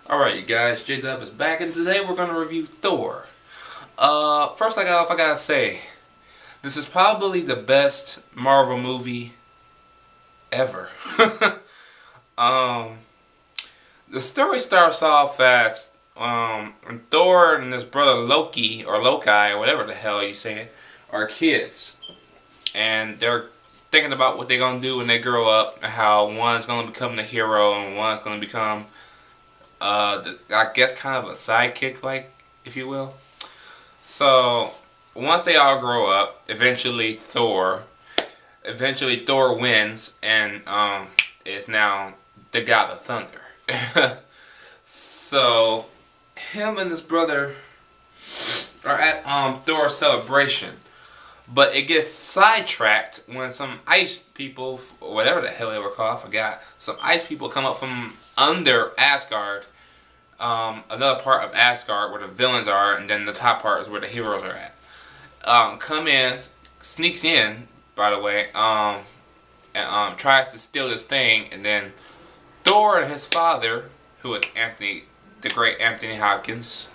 Alright, you guys, JWU is back, and today we're going to review Thor. First I gotta say, this is probably the best Marvel movie ever. um, the story starts off fast. And Thor and his brother Loki, or Loki, or whatever the hell you say it, are kids. And they're thinking about what they're going to do when they grow up, and how one's going to become the hero, and one's going to become I guess kind of a sidekick, like, if you will. So once they all grow up, eventually Thor wins and is now the god of thunder. So him and his brother are at Thor's celebration, but it gets sidetracked when some ice people, or whatever the hell they were called, I forgot. Some ice people come up from under Asgard, another part of Asgard where the villains are, and then the top part is where the heroes are at. Come in, sneaks in, by the way, and tries to steal this thing, and then Thor and his father, who is the great Anthony Hopkins,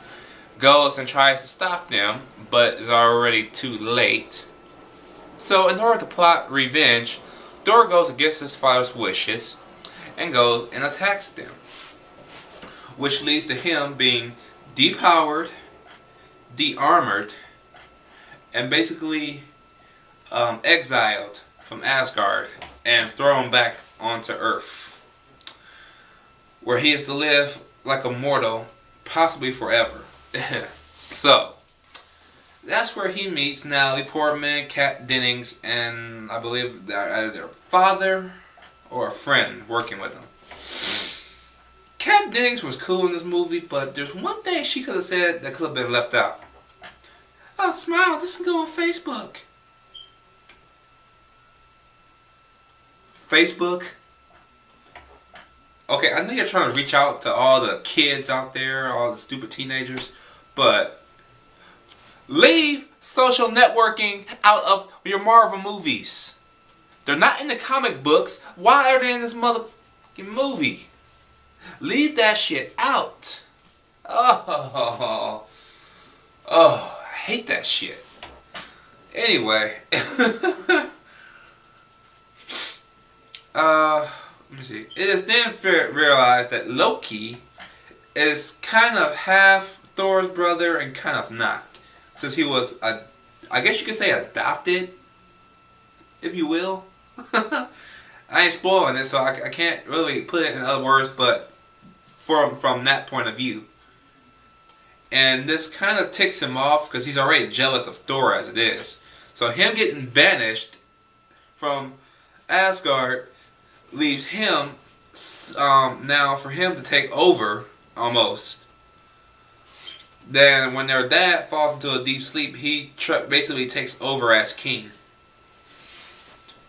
goes and tries to stop them, but is already too late. So in order to plot revenge, Thor goes against his father's wishes and goes and attacks them, which leads to him being depowered, de-armored, and basically exiled from Asgard and thrown back onto Earth, where he is to live like a mortal, possibly forever. So that's where he meets Natalie Portman, Kat Dennings, and I believe either their father or a friend working with him. Kat Dennings was cool in this movie, but there's one thing she could have said that could have been left out. Oh, smile, this can go on Facebook. Facebook? Okay, I know you're trying to reach out to all the kids out there, all the stupid teenagers, but leave social networking out of your Marvel movies. They're not in the comic books. Why are they in this motherfucking movie? Leave that shit out. Oh, I hate that shit. Anyway, let me see. It is then realized that Loki is kind of half Thor's brother and kind of not, since he was I guess you could say adopted, if you will. I ain't spoiling it, so I can't really put it in other words, but from that point of view. And this kind of ticks him off because he's already jealous of Thor as it is. So him getting banished from Asgard leaves him now for him to take over, almost. Then when their dad falls into a deep sleep, he basically takes over as king.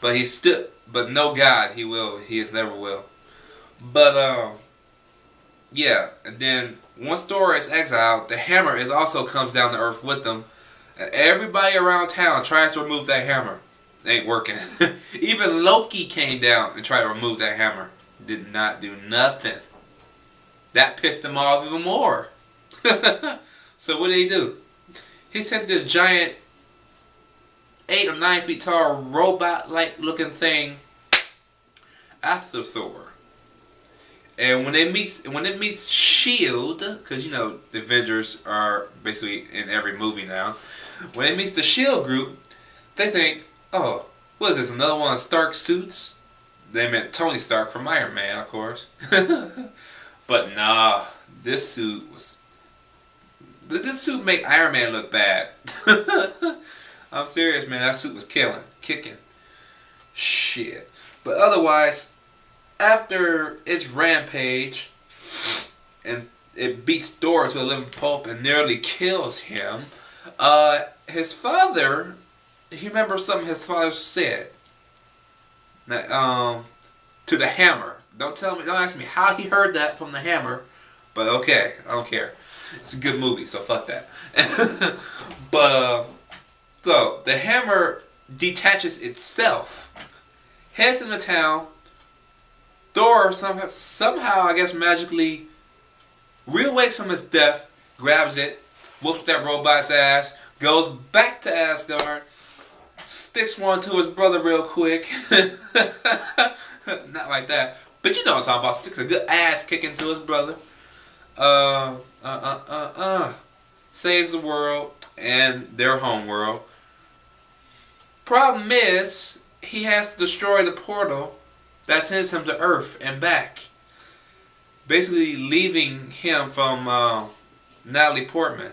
But he's still, but no god, he is never will. But yeah, and then once Thor is exiled, the hammer also comes down to Earth with them. And everybody around town tries to remove that hammer. It ain't working. Even Loki came down and tried to remove that hammer. Did not do nothing. That pissed him off even more. So what did he do? He sent this giant 8 or 9 feet tall robot-like looking thing after Thor. And when it meets Shield, because you know the Avengers are basically in every movie now. When it meets the Shield group, they think, oh, what is this? Another one of Stark's suits? They meant Tony Stark from Iron Man, of course. But nah, this suit made Iron Man look bad. I'm serious, man. That suit was kicking. Shit. But otherwise, after its rampage, and it beats Thor to a living pulp and nearly kills him, his father, he remembers something his father said. To the hammer. Don't ask me how he heard that from the hammer, but okay, I don't care. It's a good movie, so fuck that. But so the hammer detaches itself, heads into town. Thor somehow, I guess, magically reawakes from his death, grabs it, whoops that robot's ass, goes back to Asgard, sticks one to his brother real quick. Not like that. But you know what I'm talking about. Sticks a good ass kick into his brother. Saves the world and their home world. Problem is, he has to destroy the portal that sends him to Earth and back. Basically leaving him from Natalie Portman.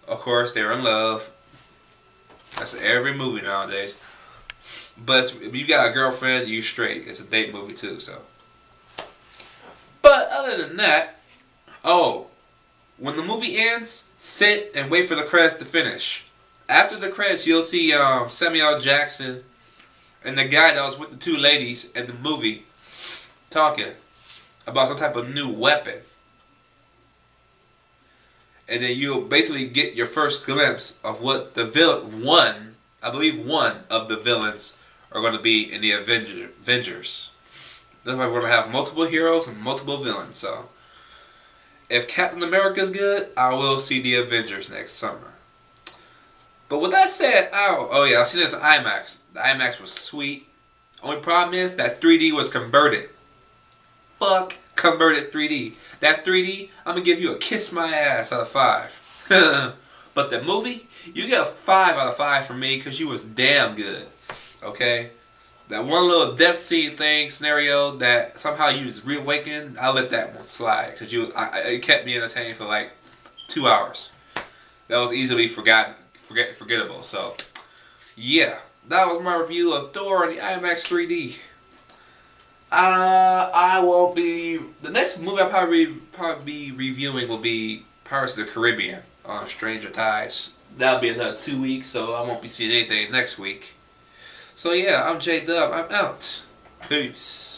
Of course, they're in love. That's every movie nowadays. But if you got a girlfriend, you straight. It's a date movie too, so. But other than that, when the movie ends, sit and wait for the credits to finish. After the credits, you'll see Samuel Jackson and the guy that was with the two ladies in the movie talking about some type of new weapon. And then you'll basically get your first glimpse of what the one of the villains are going to be in the Avengers. That's why we're going to have multiple heroes and multiple villains. So, if Captain America's good, I will see the Avengers next summer. But with that said, I've seen this in IMAX. The IMAX was sweet. Only problem is that 3D was converted. Fuck converted 3D. That 3D, I'm going to give you a kiss my ass out of 5. But the movie, you get a 5 out of 5 from me because you was damn good. Okay? That one little death scene scenario that somehow you was reawakened, I'll let that one slide because it kept me entertained for like 2 hours. That was easily forgettable. So, yeah. That was my review of Thor in the IMAX 3D. The next movie I'll probably be reviewing will be Pirates of the Caribbean on Stranger Tides. That'll be another 2 weeks, so I won't be seeing anything next week. So yeah, I'm J-Dub. I'm out. Peace.